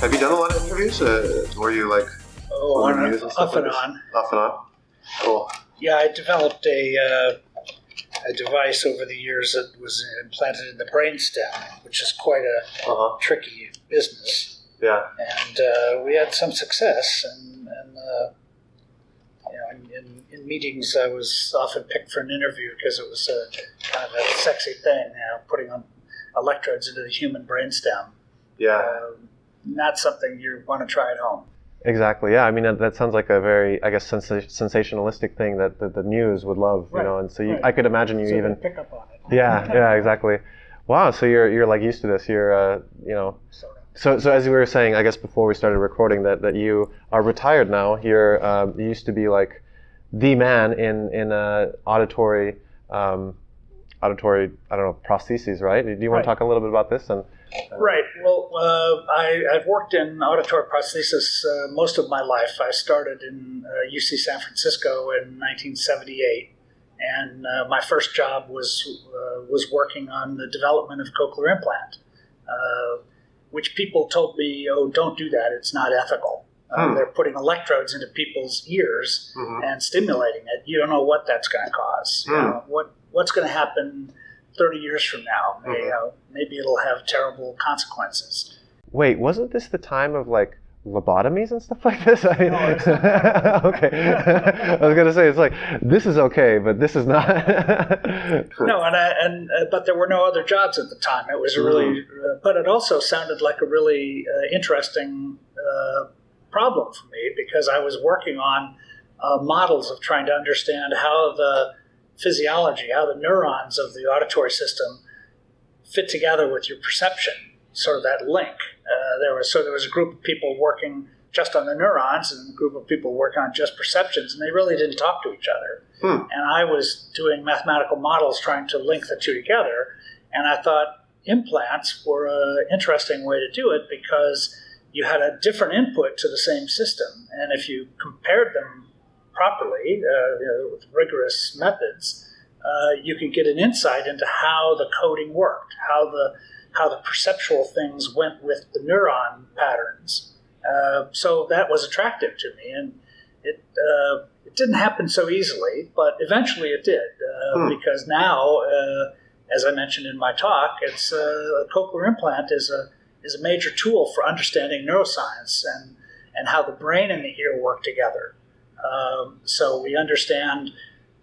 Have you done a lot of interviews? Were you like off and on. Off and on. Cool. Yeah, I developed a device over the years that was implanted in the brainstem, which is quite a tricky business. Yeah. And we had some success, and in meetings I was often picked for an interview because it was kind of a sexy thing, putting on electrodes into the human brainstem. Yeah. Not something you want to try at home. Exactly. Yeah. I mean, that sounds like a very, I guess, sensationalistic thing that the news would love, right. And so I could imagine you so even pick up on it. Yeah. Exactly. Wow. So you're like used to this. You're So as we were saying, I guess before we started recording, that you are retired now. You used to be like the man in auditory. I don't know, prostheses, right? Do you want to talk a little bit about this? Right. Well, I've worked in auditory prosthesis most of my life. I started in UC San Francisco in 1978, and my first job was working on the development of Cochlear Implant, which people told me, "Oh, don't do that. It's not ethical. They're putting electrodes into people's ears and stimulating it. You don't know what that's going to cause. What's going to happen 30 years from now? Maybe it'll have terrible consequences." Wait, wasn't this the time of like lobotomies and stuff like this? I mean, no, it's not. Okay. I was going to say, it's like, this is okay, but this is not. No, but there were no other jobs at the time. It was really, but it also sounded like a really interesting problem for me, because I was working on models of trying to understand how the physiology, how the neurons of the auditory system fit together with your perception, sort of that link. There was a group of people working just on the neurons and a group of people working on just perceptions, and they really didn't talk to each other. And I was doing mathematical models trying to link the two together, and I thought implants were an interesting way to do it because you had a different input to the same system, and if you compared them properly, with rigorous methods, you could get an insight into how the coding worked, how the perceptual things went with the neuron patterns. So that was attractive to me, and it didn't happen so easily, but eventually it did, because now, as I mentioned in my talk, it's a cochlear implant is a major tool for understanding neuroscience and how the brain and the ear work together. So we understand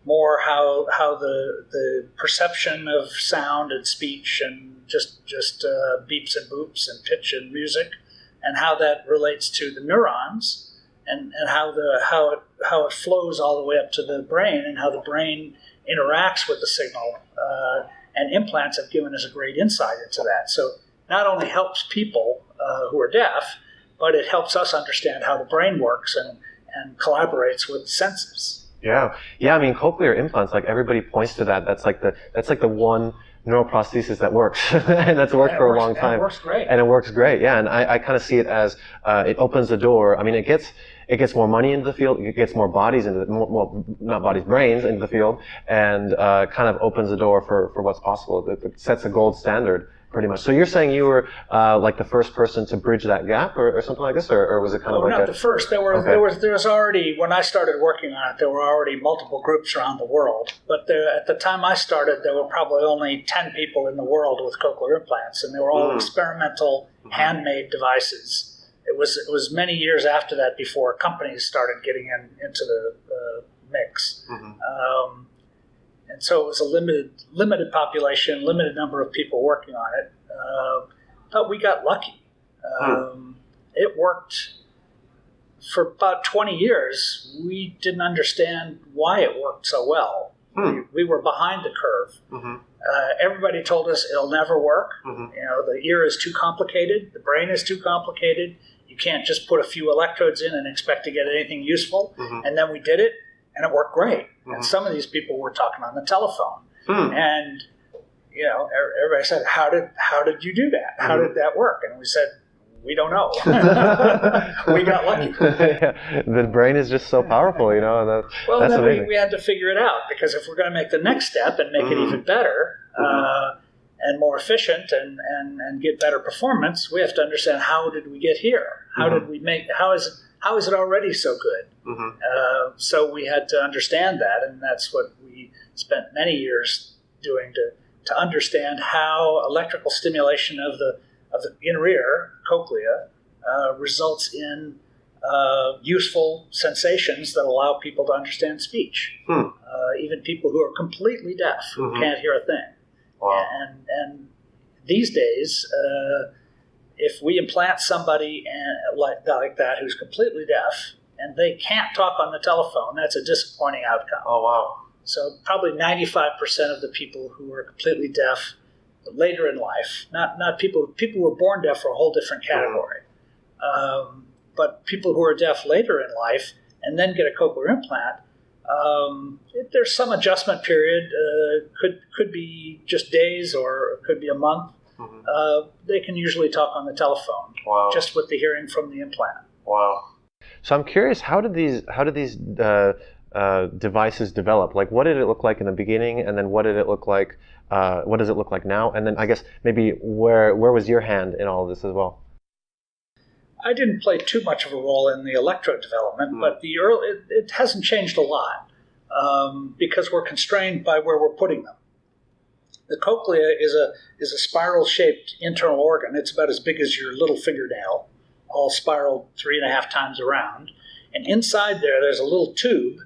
more how the perception of sound and speech and just beeps and boops and pitch and music, and how that relates to the neurons, and how it flows all the way up to the brain, and how the brain interacts with the signal. And implants have given us a great insight into that. So not only helps people who are deaf, but it helps us understand how the brain works and collaborates with senses. Yeah. I mean, cochlear implants, like everybody points to that. That's like the one neuroprosthesis that works, and that's worked for a long time. And it works great. And it works great. Yeah. And I kind of see it as it opens the door. I mean, it gets more money into the field. It gets more bodies not bodies, brains into the field, and kind of opens the door for what's possible. It sets a gold standard, pretty much. So you're saying you were like the first person to bridge that gap, or something like this, or was it kind of like not the first. There was already, when I started working on it, there were already multiple groups around the world. But at the time I started, there were probably only 10 people in the world with cochlear implants, and they were all experimental, handmade devices. It was many years after that before companies started getting into the mix. And so it was a limited population, limited number of people working on it. But we got lucky. It worked for about 20 years. We didn't understand why it worked so well. We were behind the curve. Everybody told us it'll never work. The ear is too complicated. The brain is too complicated. You can't just put a few electrodes in and expect to get anything useful. And then we did it, and it worked great. And some of these people were talking on the telephone. And, everybody said, how did you do that? How did that work? And we said, we don't know. We got lucky. The brain is just so powerful, and that's amazing. We had to figure it out, because if we're going to make the next step and make it even better, and more efficient and get better performance, we have to understand how did we get here? How did we make? How is it already so good? So we had to understand that, and that's what we spent many years doing to understand how electrical stimulation of the inner ear cochlea results in useful sensations that allow people to understand speech. Even people who are completely deaf, who can't hear a thing. Wow. And these days, if we implant somebody like that who's completely deaf and they can't talk on the telephone, that's a disappointing outcome. Oh, wow. So probably 95% of the people who are completely deaf later in life, not people who were born deaf are a whole different category, but people who are deaf later in life and then get a cochlear implant, there's some adjustment period, could be just days or it could be a month. They can usually talk on the telephone, just with the hearing from the implant. Wow. So I'm curious, how did these devices develop? Like, what did it look like in the beginning, and then what did it look like? What does it look like now? And then I guess maybe where was your hand in all of this as well? I didn't play too much of a role in the electrode development, but it hasn't changed a lot because we're constrained by where we're putting them. The cochlea is a spiral-shaped internal organ. It's about as big as your little fingernail, all spiraled 3.5 times around. And inside there's a little tube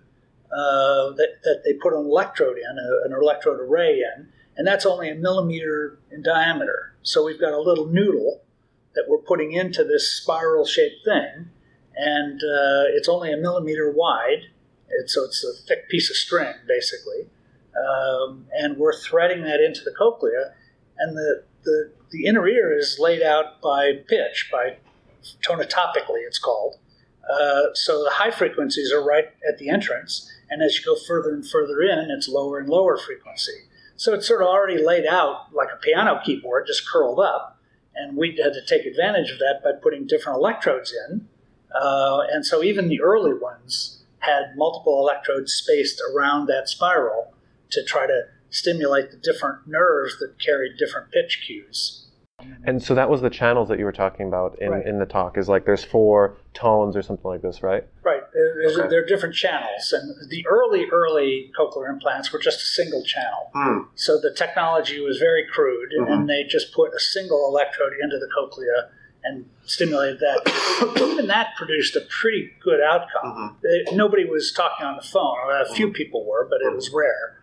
that they put an electrode in, an electrode array in, and that's only 1 millimeter in diameter. So we've got a little noodle that we're putting into this spiral-shaped thing, and it's only 1 millimeter wide. So it's a thick piece of string, basically. And we're threading that into the cochlea, and the inner ear is laid out by pitch, by tonotopically it's called. So the high frequencies are right at the entrance, and as you go further and further in, it's lower and lower frequency. So it's sort of already laid out like a piano keyboard, just curled up, and we had to take advantage of that by putting different electrodes in. And so even the early ones had multiple electrodes spaced around that spiral to try to stimulate the different nerves that carried different pitch cues. And so that was the channels that you were talking about in the talk, is like there's 4 tones or something like this, right? Right. There are different channels. And the early cochlear implants were just a single channel. So the technology was very crude, and they just put a single electrode into the cochlea and stimulated that. Even that produced a pretty good outcome. Nobody was talking on the phone. A few people were, but it was rare.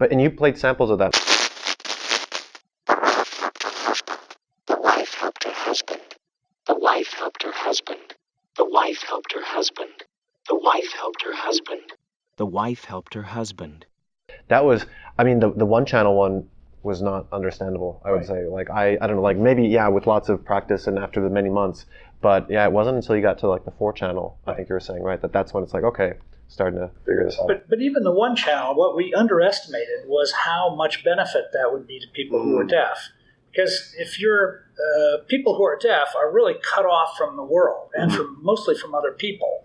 And you played samples of that. The wife helped her husband. The wife helped her husband. The wife helped her husband. The wife helped her husband. The wife helped her husband. That was, I mean, the one channel one was not understandable, I would say. Like, I don't know, like maybe, with lots of practice and after the many months. But it wasn't until you got to like the 4 channel, I think you were saying, right? That's when it's like, okay, starting to figure this out. But even the 1 channel, what we underestimated was how much benefit that would be to people who are deaf. Because if you're people who are deaf are really cut off from the world and mostly from other people.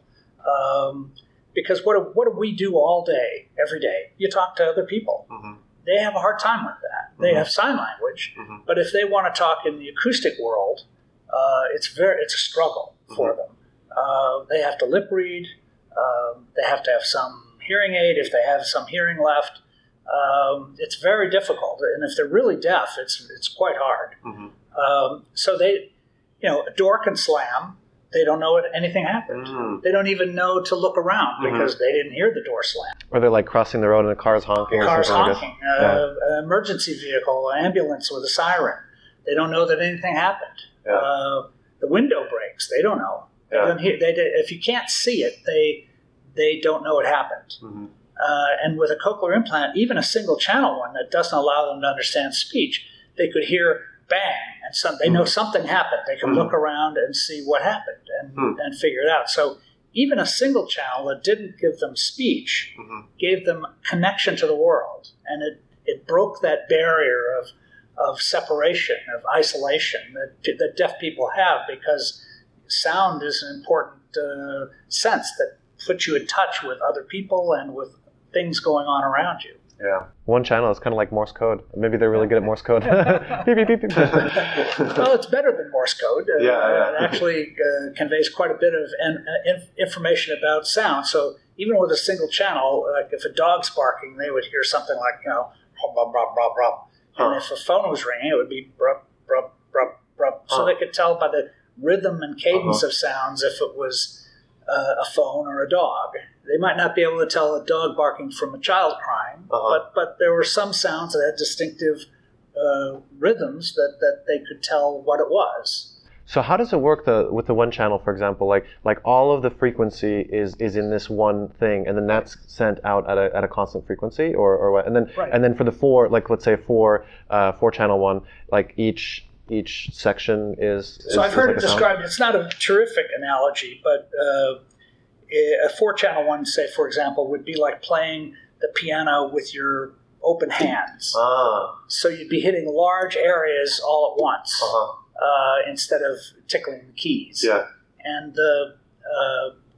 Because what do we do all day, every day? You talk to other people. They have a hard time with that. They have sign language, but if they want to talk in the acoustic world, it's a struggle for them. They have to lip read. They have to have some hearing aid if they have some hearing left. It's very difficult, and if they're really deaf, it's quite hard. So they, a door can slam. They don't know anything happened. They don't even know to look around because they didn't hear the door slam. Or they're like crossing the road and the car's honking. Car's or honking. An emergency vehicle, an ambulance with a siren. They don't know that anything happened. The window breaks. They don't know. They don't hear. If you can't see it, they don't know it happened. And with a cochlear implant, even a single channel one that doesn't allow them to understand speech, they could hear bang, and they know something happened. They can look around and see what happened and figure it out. So even a single channel that didn't give them speech gave them connection to the world, and it broke that barrier of separation, of isolation that deaf people have, because sound is an important sense that puts you in touch with other people and with things going on around you. Yeah. One channel is kind of like Morse code. Maybe they're really good at Morse code. Beep, beep, beep, beep. Well, it's better than Morse code. Yeah. It actually conveys quite a bit of information about sound. So even with a single channel, like if a dog's barking, they would hear something like, blah, blah, blah, blah, blah. And if a phone was ringing, it would be brup, brup, brup, brup. So they could tell by the rhythm and cadence of sounds if it was a phone or a dog. They might not be able to tell a dog barking from a child crying, but there were some sounds that had distinctive rhythms that they could tell what it was. So how does it work with the one channel, for example? Like all of the frequency is in this one thing, and then that's sent out at a constant frequency, or what? And then and then for the four, like let's say four channel one, like each section is. So I've heard like it described. It's not a terrific analogy, but a 4-channel one, say for example, would be like playing the piano with your open hands. So you'd be hitting large areas all at once instead of tickling the keys. Yeah. And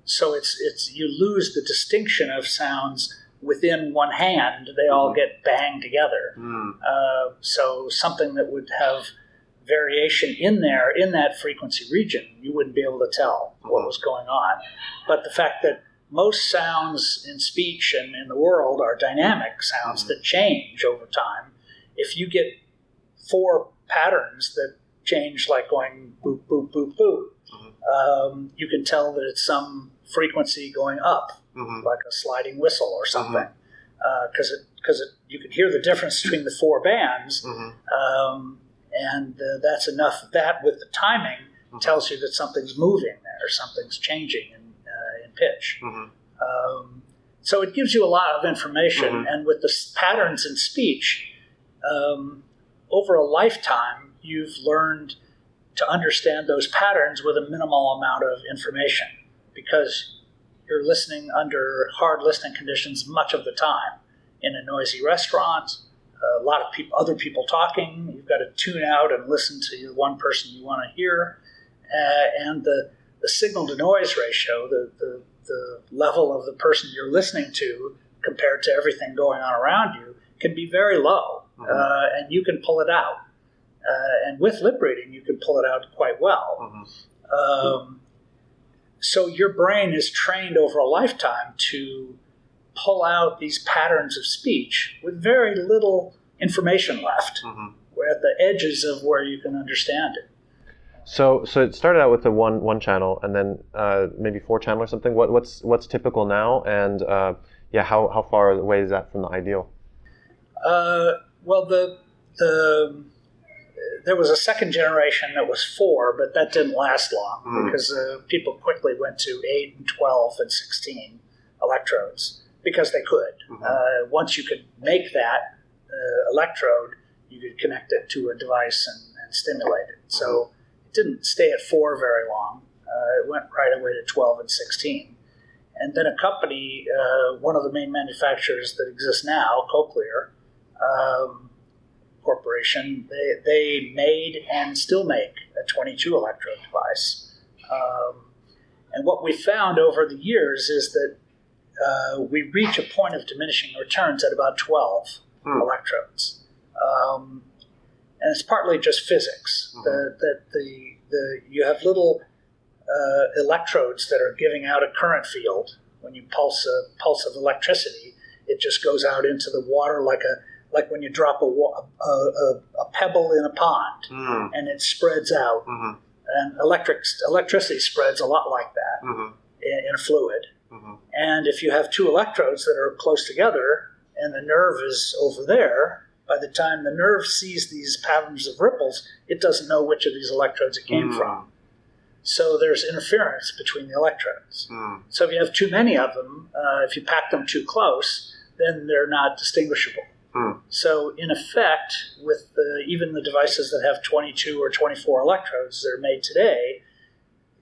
so it's you lose the distinction of sounds within one hand. They all get banged together. So something that would have variation in that frequency region, you wouldn't be able to tell what was going on. But the fact that most sounds in speech and in the world are dynamic sounds that change over time. If you get 4 patterns that change, like going boop, boop, boop, boop, you can tell that it's some frequency going up, like a sliding whistle or something, because you can hear the difference between the 4 bands, and that's enough. That with the timing tells you that something's moving there, something's changing in pitch. So it gives you a lot of information, and with the patterns in speech, over a lifetime, you've learned to understand those patterns with a minimal amount of information, because you're listening under hard listening conditions much of the time. In a noisy restaurant, a lot of other people talking, you've got to tune out and listen to the one person you want to hear, and the signal-to-noise ratio, the level of the person you're listening to compared to everything going on around you, can be very low, and you can pull it out. And with lip reading, you can pull it out quite well. So your brain is trained over a lifetime to pull out these patterns of speech with very little information left. We're at the edges of where you can understand it. So it started out with the one channel, and then maybe 4 channel or something. What's typical now, and how far away is that from the ideal? Well, there was a second generation that was 4, but that didn't last long because people quickly went to 8 and 12 and 16 electrodes because they could. Once you could make that electrode, you could connect it to a device and stimulate it. So it didn't stay at 4 very long. It went right away to 12 and 16. And then a company, one of the main manufacturers that exists now, Cochlear Corporation, they made and still make a 22 electrode device. And what we found over the years is that we reach a point of diminishing returns at about 12 electrodes. And it's partly just physics, that you have little electrodes that are giving out a current field. When you pulse of electricity, it just goes out into the water like when you drop a pebble in a pond, and it spreads out. And electricity spreads a lot like that in a fluid. And if you have 2 electrodes that are close together and the nerve is over there, by the time the nerve sees these patterns of ripples, it doesn't know which of these electrodes it came from. So there's interference between the electrodes. So if you have too many of them, if you pack them too close, then they're not distinguishable. So in effect, with even the devices that have 22 or 24 electrodes that are made today,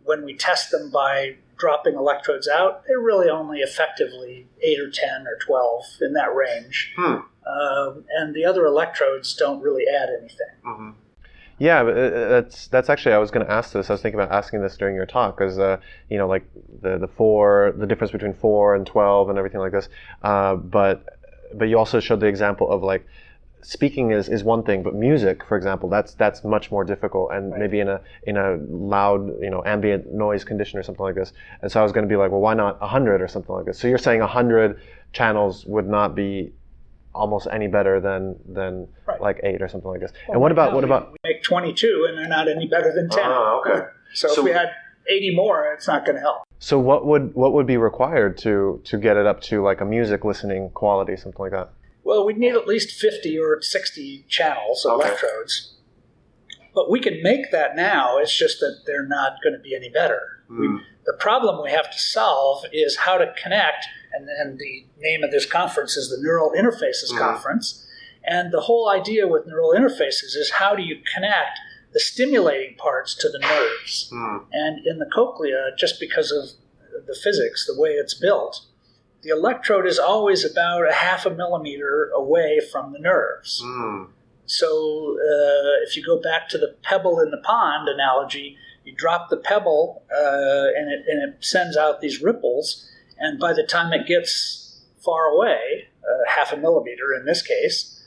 when we test them by dropping electrodes out, they're really only effectively 8 or 10 or 12 in that range. And the other electrodes don't really add anything. Yeah, but that's actually, I was going to ask this. I was thinking about asking this during your talk, because like the difference between 4 and 12 and everything like this. But you also showed the example of like speaking is one thing, but music, for example, that's much more difficult, and maybe in a loud, ambient noise condition or something like this. And so I was going to be like, well, why not 100 or something like this? So you're saying 100 channels would not be almost any better than like 8 or something like this. Well, and what about we make 22 and they're not any better than 10. Oh, okay. So if we had 80 more, it's not going to help. So what would be required to get it up to like a music listening quality, something like that? Well, we'd need at least 50 or 60 channels, electrodes. But we can make that now. It's just that they're not going to be any better. The problem we have to solve is how to connect, and the name of this conference is the Neural Interfaces Conference. And the whole idea with neural interfaces is how do you connect the stimulating parts to the nerves. And in the cochlea, just because of the physics, the way it's built, the electrode is always about a half a millimeter away from the nerves. So if you go back to the pebble in the pond analogy, you drop the pebble and it sends out these ripples, and by the time it gets far away, half a millimeter in this case,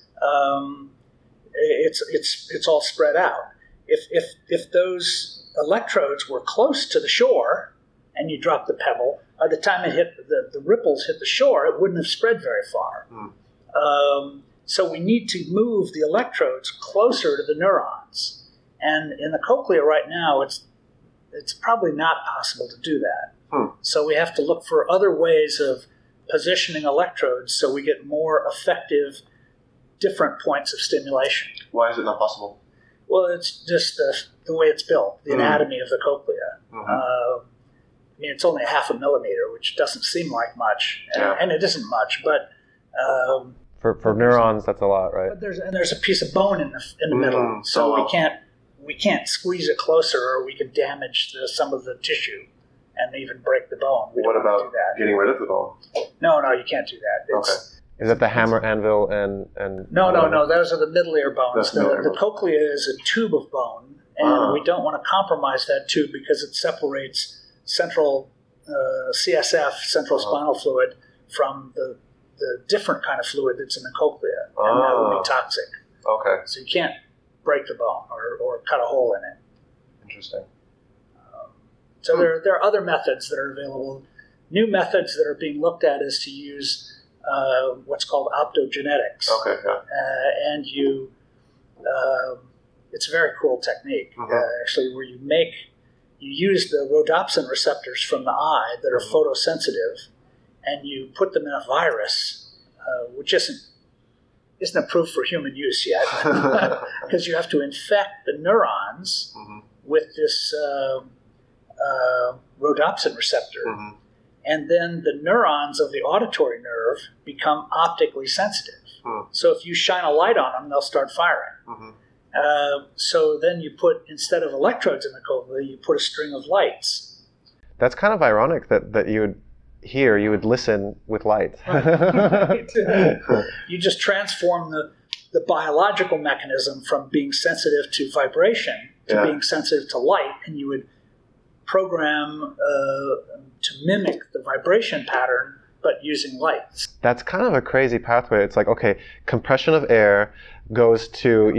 it's all spread out. If those electrodes were close to the shore and you drop the pebble, by the time it hit the ripples hit the shore, it wouldn't have spread very far. So we need to move the electrodes closer to the neurons. And in the cochlea right now, it's probably not possible to do that. So we have to look for other ways of positioning electrodes so we get more effective different points of stimulation. Why is it not possible? Well, it's just the way it's built, the anatomy of the cochlea. I mean, it's only a half a millimeter, which doesn't seem like much, and it isn't much, but for neurons, that's a lot, right? But there's a piece of bone in the middle, so we can't squeeze it closer, or we can damage some of the tissue and even break the bone. What about getting rid of the bone? No, you can't do that. Is that the hammer, anvil, and No. Those are the middle ear bones. The cochlea is a tube of bone, and we don't want to compromise that tube because it separates central CSF, central spinal fluid, from the different kind of fluid that's in the cochlea, and that would be toxic. Okay. So you can't break the bone or cut a hole in it. Interesting. So there are other methods that are available. New methods that are being looked at is to use what's called optogenetics. Okay, yeah. And it's a very cool technique, actually, where you use the rhodopsin receptors from the eye that are photosensitive, and you put them in a virus, which isn't approved for human use yet, because you have to infect the neurons with this rhodopsin receptor. And then the neurons of the auditory nerve become optically sensitive. So if you shine a light on them, they'll start firing. So then you put, instead of electrodes in the cochlea, you put a string of lights. That's kind of ironic that you would listen with light. Right. You just transform the biological mechanism from being sensitive to vibration to being sensitive to light, and you would program to mimic the vibration pattern, but using lights. That's kind of a crazy pathway. It's like, okay, compression of air goes to,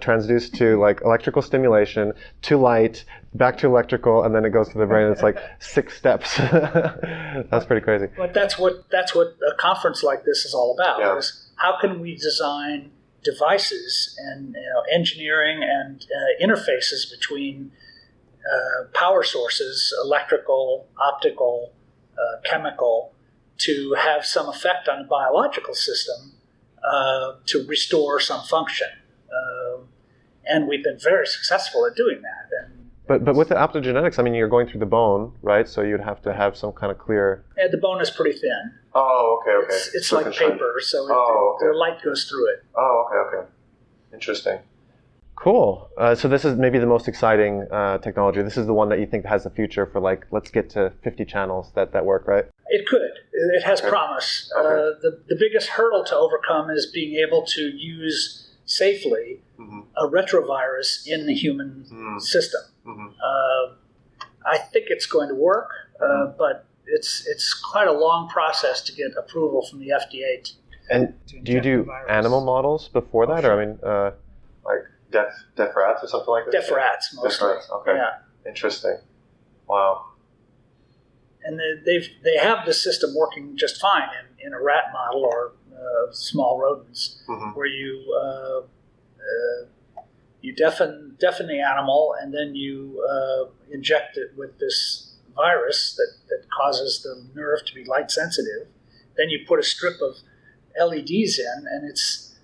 transduced to like electrical stimulation, to light, back to electrical, and then it goes to the brain. It's like 6 steps. That's pretty crazy. But that's what a conference like this is all about. Is how can we design devices and engineering and interfaces between power sources, electrical, optical, chemical, to have some effect on the biological system to restore some function. And we've been very successful at doing that. But with the optogenetics, I mean, you're going through the bone, right? So you'd have to have some kind of clear... The bone is pretty thin. Oh, okay. It's so like paper, so the light goes through it. Oh, okay. Interesting. Cool. So this is maybe the most exciting technology. This is the one that you think has the future for, like, let's get to 50 channels that work, right? It could. It has promise. The biggest hurdle to overcome is being able to use safely a retrovirus in the human system. I think it's going to work, but it's quite a long process to get approval from the FDA And do you do animal models before that, or I mean, like deaf rats or something like that? Deaf rats, mostly. Deaf rats. Okay. Yeah. Interesting. Wow. And they have the system working just fine in a rat model or small rodents, where you deafen the animal, and then you inject it with this virus that causes the nerve to be light sensitive. Then you put a strip of LEDs in, and it's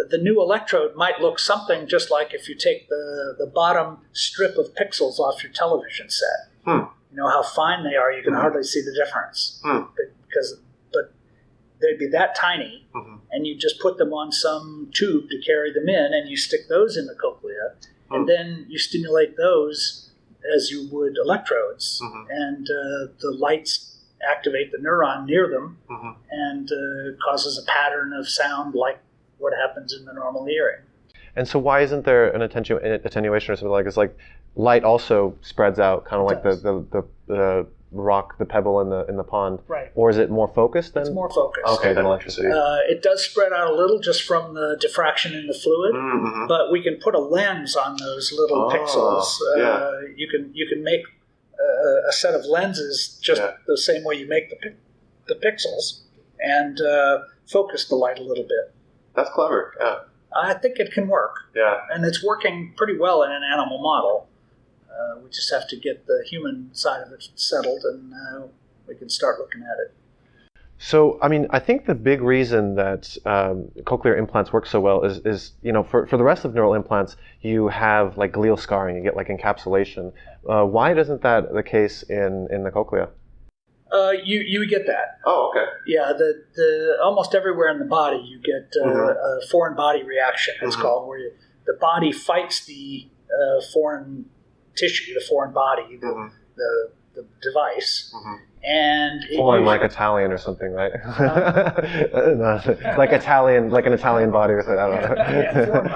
the new electrode might look something just like if you take the bottom strip of pixels off your television set. You know how fine they are; you can hardly see the difference but they'd be that tiny, and you just put them on some tube to carry them in, and you stick those in the cochlea, and then you stimulate those as you would electrodes, and the lights activate the neuron near them, and causes a pattern of sound like what happens in the normal hearing. And so why isn't there an attenuation or something like this? Like light also spreads out, kind of like the rock, the pebble in the pond. Right. Or is it more focused then? It's more focused. Okay, than electricity. It does spread out a little just from the diffraction in the fluid, but we can put a lens on those little pixels. You can make a set of lenses just the same way you make the pixels, and focus the light a little bit. That's clever. Yeah. I think it can work. Yeah. And it's working pretty well in an animal model. We just have to get the human side of it settled, and we can start looking at it. So, I mean, I think the big reason that cochlear implants work so well is for the rest of neural implants, you have like glial scarring, you get like encapsulation. Why isn't that the case in the cochlea? You get that. Oh, okay. Yeah, the almost everywhere in the body you get a foreign body reaction. It's called, where the body fights the foreign tissue, the foreign body, the device, and foreign like Italian or something, right? No, like Italian, like an Italian body or something. I don't know. Yeah, foreign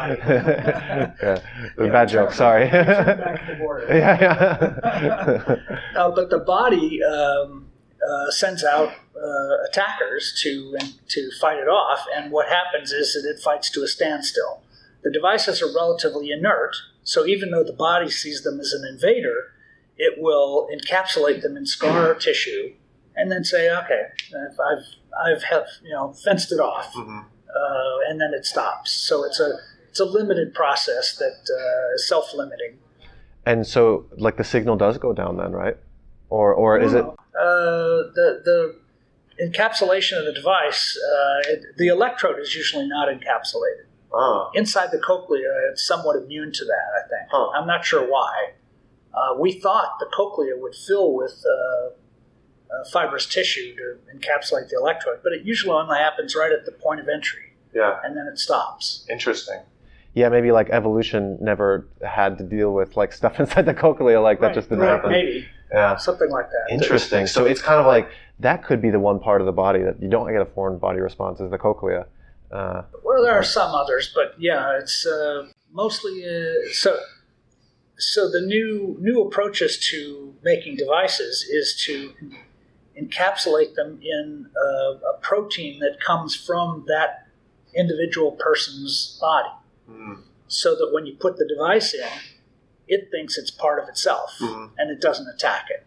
body. Bad joke. Sorry. Back to the border. But the body sends out attackers to fight it off, and what happens is that it fights to a standstill. The devices are relatively inert, so even though the body sees them as an invader, it will encapsulate them in scar tissue, and then say, "Okay, I've fenced it off," and then it stops. So it's a limited process that is self-limiting. And so, like the signal does go down then, right? Or is it? The encapsulation of the device, the electrode is usually not encapsulated. Inside the cochlea, it's somewhat immune to that, I think. I'm not sure why. We thought the cochlea would fill with fibrous tissue to encapsulate the electrode, but it usually only happens right at the point of entry. Yeah. And then it stops. Interesting. Yeah, maybe like evolution never had to deal with like stuff inside the cochlea, like that just didn't happen. Maybe. Yeah. Something like that. Interesting. So it's kind of like that could be the one part of the body that you don't get a foreign body response is the cochlea. Well, there are some others, but yeah, it's mostly so the new approaches to making devices is to encapsulate them in a protein that comes from that individual person's body, so that when you put the device in, it thinks it's part of itself, and it doesn't attack it.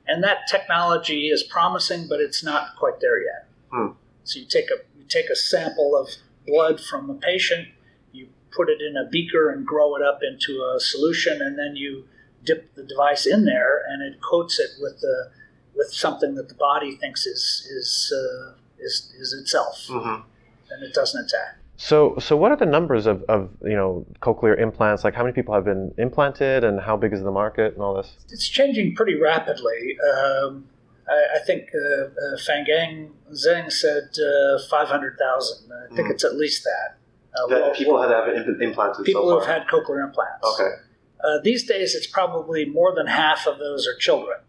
And that technology is promising, but it's not quite there yet. So you take a sample of blood from a patient, you put it in a beaker and grow it up into a solution, and then you dip the device in there, and it coats it with something that the body thinks is itself, and it doesn't attack. So what are the numbers of cochlear implants? Like how many people have been implanted, and how big is the market, and all this? It's changing pretty rapidly. I think Fangang Zheng said 500,000. I think it's at least that. People had to have implanted. People so far. who've had cochlear implants. Okay. These days, it's probably more than half of those are children.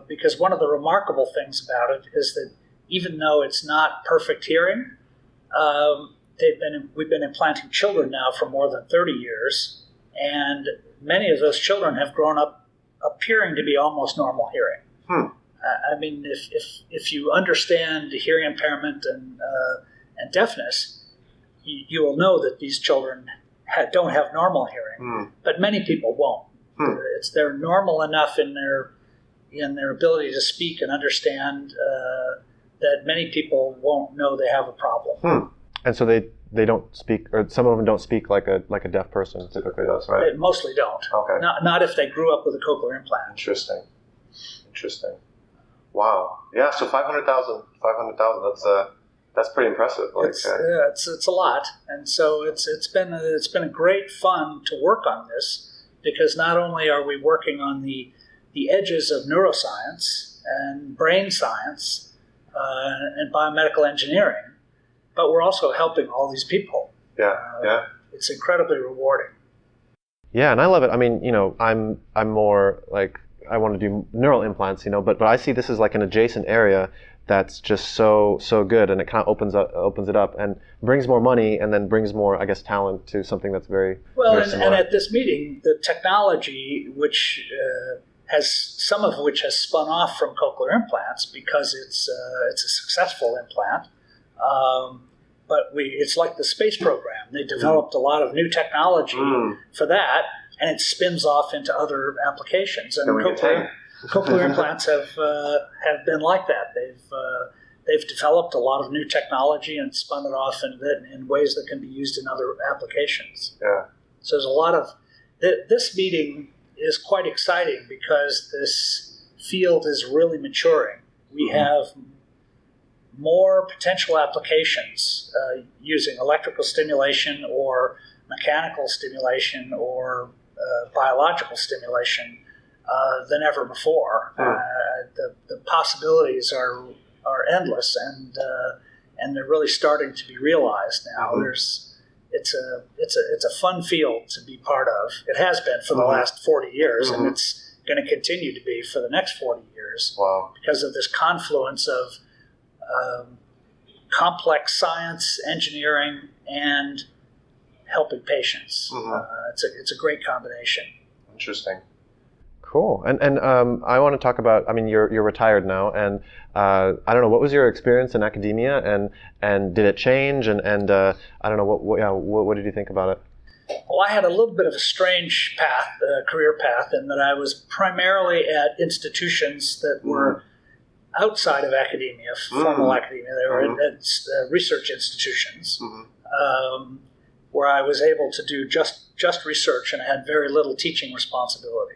Because one of the remarkable things about it is that even though it's not perfect hearing, we've been implanting children now for more than 30 years, and many of those children have grown up appearing to be almost normal hearing. I mean, if you understand hearing impairment and deafness, you will know that these children don't have normal hearing, but many people won't. They're normal enough in their ability to speak and understand that many people won't know they have a problem. And so they don't speak, or some of them don't speak like a deaf person typically does, right? They mostly don't. Okay. Not if they grew up with a cochlear implant. Interesting. Wow. Yeah. So 500,000. That's pretty impressive. Like, it's a lot, and so it's been a great fun to work on this, because not only are we working on the edges of neuroscience and brain science and biomedical engineering, but we're also helping all these people. Yeah. It's incredibly rewarding. Yeah, and I love it. I mean, I'm more like, I want to do neural implants, but I see this as like an adjacent area that's just so good, and it kind of opens it up and brings more money, and then brings more, I guess, talent to something that's very well. Very and at this meeting, the technology, which some of which has spun off from cochlear implants because it's a successful implant. But it's like the space program. They developed a lot of new technology for that, and it spins off into other applications. And cochlear implants have been like that. They've developed a lot of new technology and spun it off in ways that can be used in other applications. Yeah. So there's a lot of this meeting is quite exciting because this field is really maturing. We have more potential applications using electrical stimulation or mechanical stimulation or biological stimulation than ever before. The possibilities are endless, and they're really starting to be realized now. It's a fun field to be part of. It has been for the last 40 years, and it's going to continue to be for the next 40 years. Wow. Because of this confluence of complex science, engineering, and helping patients. It's a great combination. Interesting. Cool. And I want to talk about, I mean, you're retired now, and I don't know, what was your experience in academia, and did it change, and I don't know, what did you think about it? Well, I had a little bit of a strange career path, in that I was primarily at institutions that were outside of academia, formal academia. They were at research institutions, where I was able to do just research, and I had very little teaching responsibility.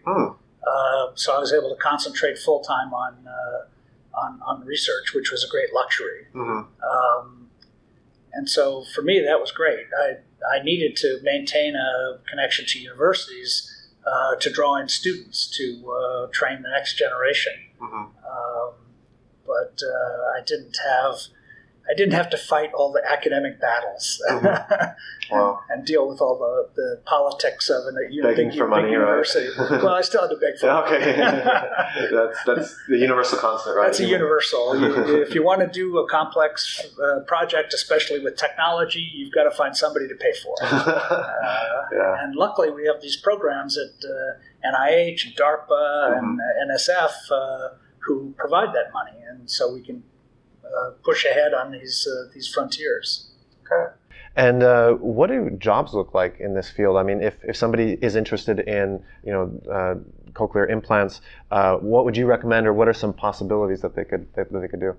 So I was able to concentrate full time on research, which was a great luxury. And so for me, that was great. I needed to maintain a connection to universities to draw in students to train the next generation. But I didn't have to fight all the academic battles and deal with all the politics of a big university. Well, I still had to beg for money. Okay. That's the universal constant, right? That's a universal. If you want to do a complex project, especially with technology, you've got to find somebody to pay for it. And luckily, we have these programs at NIH and DARPA and NSF who provide that money, and so we can push ahead on these frontiers. Okay. And what do jobs look like in this field? I mean, if somebody is interested in cochlear implants, what would you recommend, or what are some possibilities that they could do?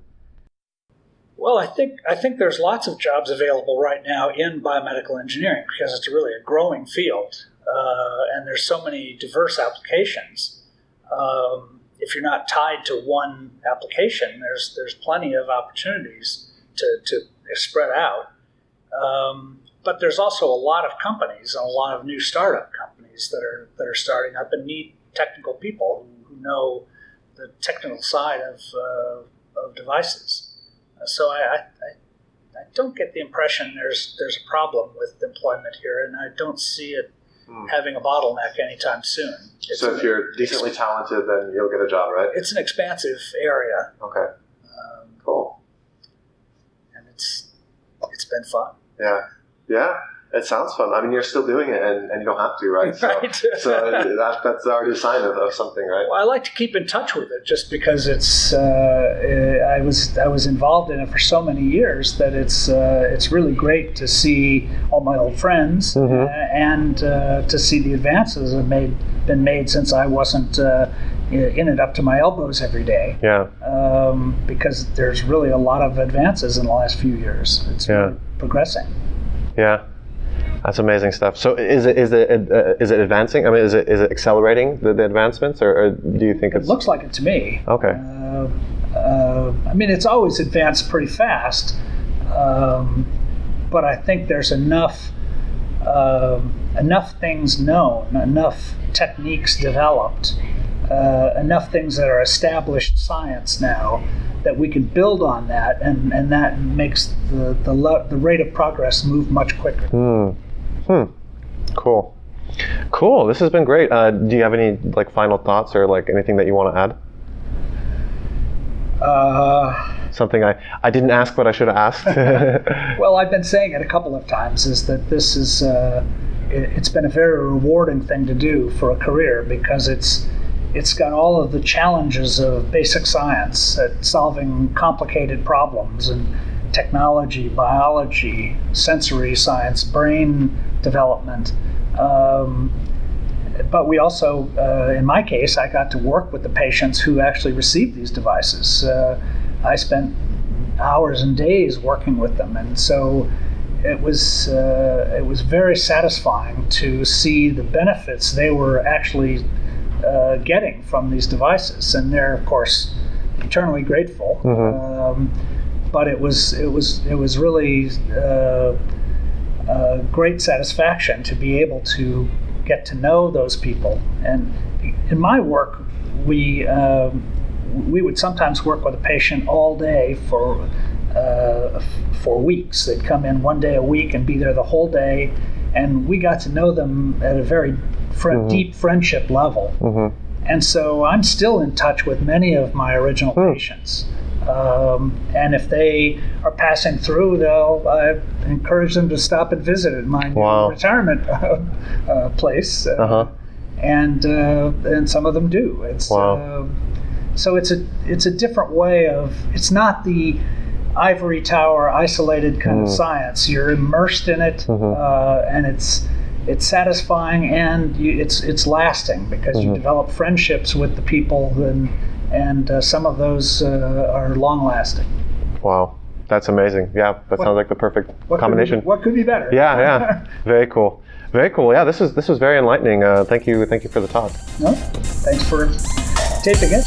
Well, I think there's lots of jobs available right now in biomedical engineering, because it's really a growing field, and there's so many diverse applications. If you're not tied to one application, there's plenty of opportunities to spread out. But there's also a lot of companies and a lot of new startup companies that are starting up and need technical people who know the technical side of devices. So I don't get the impression there's a problem with employment here, and I don't see it having a bottleneck anytime soon. So if you're decently talented, then you'll get a job, right? It's an expansive area. Okay. Cool. And it's been fun. Yeah. It sounds fun. I mean, you're still doing it, and you don't have to, right? So, Right. that's already a sign of something, right? Well, I like to keep in touch with it just because it's. I was involved in it for so many years that it's really great to see all my old friends and to see the advances that been made since I wasn't in it up to my elbows every day. Yeah. Because there's really a lot of advances in the last few years. It's really progressing. Yeah. That's amazing stuff. So is it advancing? I mean, is it accelerating the advancements, or do you think it looks like it to me? Okay. I mean, it's always advanced pretty fast, but I think there's enough things known, enough techniques developed, enough things that are established science now that we can build on that, and that makes the rate of progress move much quicker. Cool. This has been great. Do you have any final thoughts or anything that you want to add? Something I didn't ask, but I should have asked. Well, I've been saying it a couple of times, is that this is it's been a very rewarding thing to do for a career, because it's got all of the challenges of basic science at solving complicated problems, and technology, biology, sensory science, brain development. But we also, in my case, I got to work with the patients who actually received these devices. I spent hours and days working with them, and so it was very satisfying to see the benefits they were actually getting from these devices, and they're of course eternally grateful. But it was really great satisfaction to be able to get to know those people. And in my work, we would sometimes work with a patient all day for weeks. They'd come in one day a week and be there the whole day, and we got to know them at a very deep friendship level. And so I'm still in touch with many of my original patients. And if they are passing through, I encourage them to stop and visit at my new retirement place. And some of them do. So it's a different way of. It's not the ivory tower, isolated kind of science. You're immersed in it, and it's satisfying, and it's lasting, because you develop friendships with the people, and some of those are long lasting. Wow, that's amazing. Yeah, that sounds like the perfect combination. What could be better? Yeah. Very cool. Yeah, this was very enlightening. Thank you for the talk. No, thanks for taping it.